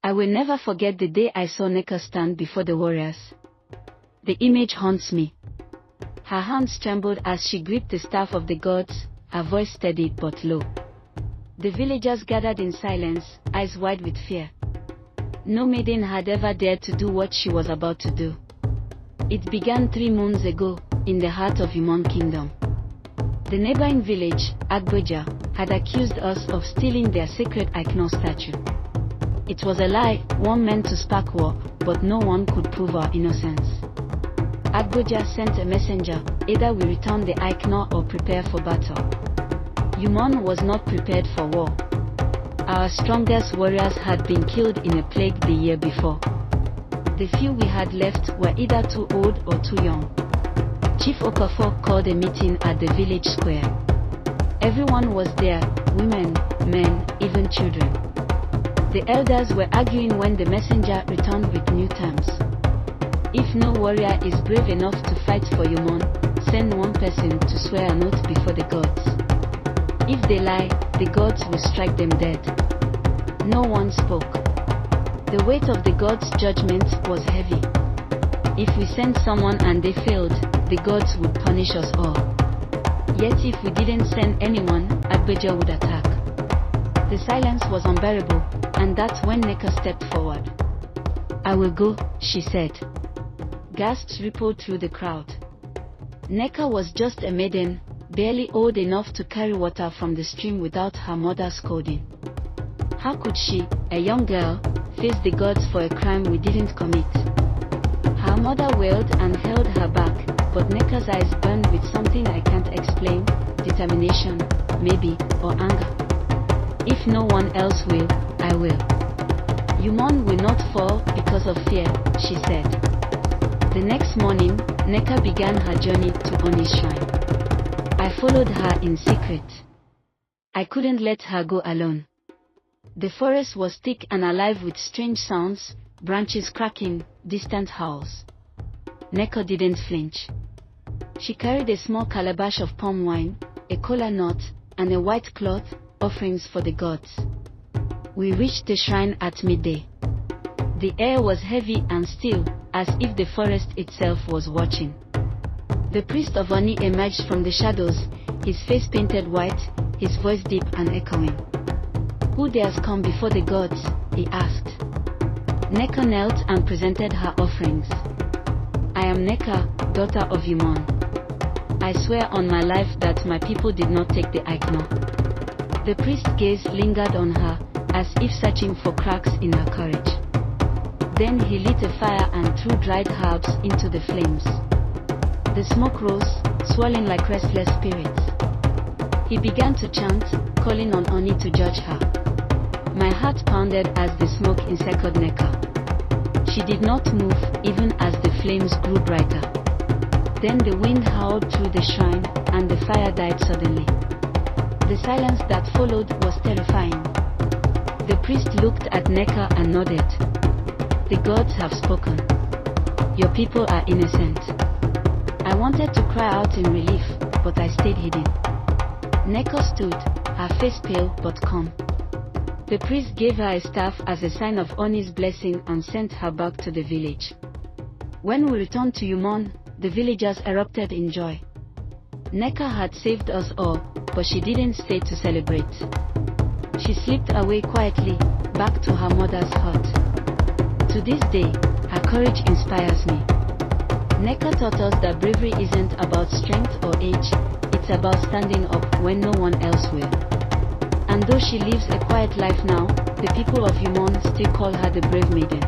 I will never forget the day I saw Nneka stand before the warriors. The image haunts me. Her hands trembled as she gripped the staff of the gods, her voice steady but low. The villagers gathered in silence, eyes wide with fear. No maiden had ever dared to do what she was about to do. It began 3 moons ago, in the heart of Umunne Kingdom. The neighboring village, Agboja, had accused us of stealing their sacred Icno statue. It was a lie, one meant to spark war, but no one could prove our innocence. Agboja sent a messenger, either we return the Icno or prepare for battle. Umunne was not prepared for war. Our strongest warriors had been killed in a plague the year before. The few we had left were either too old or too young. Chief Okafor called a meeting at the village square. Everyone was there, women, men, even children. The elders were arguing when the messenger returned with new terms. If no warrior is brave enough to fight for Umunne, send one person to swear an oath before the gods. If they lie, the gods will strike them dead. No one spoke. The weight of the gods' judgment was heavy. If we sent someone and they failed, the gods would punish us all. Yet if we didn't send anyone, Agboja would attack. The silence was unbearable, and that's when Nneka stepped forward. I will go, she said. Gasps rippled through the crowd. Nneka was just a maiden, barely old enough to carry water from the stream without her mother scolding. How could she, a young girl, face the gods for a crime we didn't commit? Her mother wailed and held her back, but Nneka's eyes burned with something I can't explain, determination, maybe, or anger. If no one else will, I will. Umunne will not fall because of fear, she said. The next morning, Nneka began her journey to Oni's shrine. I followed her in secret. I couldn't let her go alone. The forest was thick and alive with strange sounds, branches cracking, distant howls. Nneka didn't flinch. She carried a small calabash of palm wine, a kola nut, and a white cloth, offerings for the gods. We reached the shrine at midday. The air was heavy and still, as if the forest itself was watching. The priest of Oni emerged from the shadows, his face painted white, his voice deep and echoing. Who dares come before the gods? He asked. Nneka knelt and presented her offerings. I am Nneka, daughter of Umunne. I swear on my life that my people did not take the Icno. The priest's gaze lingered on her, as if searching for cracks in her courage. Then he lit a fire and threw dried herbs into the flames. The smoke rose, swirling like restless spirits. He began to chant, calling on Oni to judge her. My heart pounded as the smoke encircled Nneka. She did not move, even as the flames grew brighter. Then the wind howled through the shrine, and the fire died suddenly. The silence that followed was terrifying. The priest looked at Nneka and nodded. The gods have spoken. Your people are innocent. I wanted to cry out in relief, but I stayed hidden. Nneka stood, her face pale but calm. The priest gave her a staff as a sign of Oni's blessing and sent her back to the village. When we returned to Umunne, the villagers erupted in joy. Nneka had saved us all, but she didn't stay to celebrate. She slipped away quietly, back to her mother's hut. To this day, her courage inspires me. Nneka taught us that bravery isn't about strength or age, it's about standing up when no one else will. And though she lives a quiet life now, the people of Umunne still call her the Brave Maiden.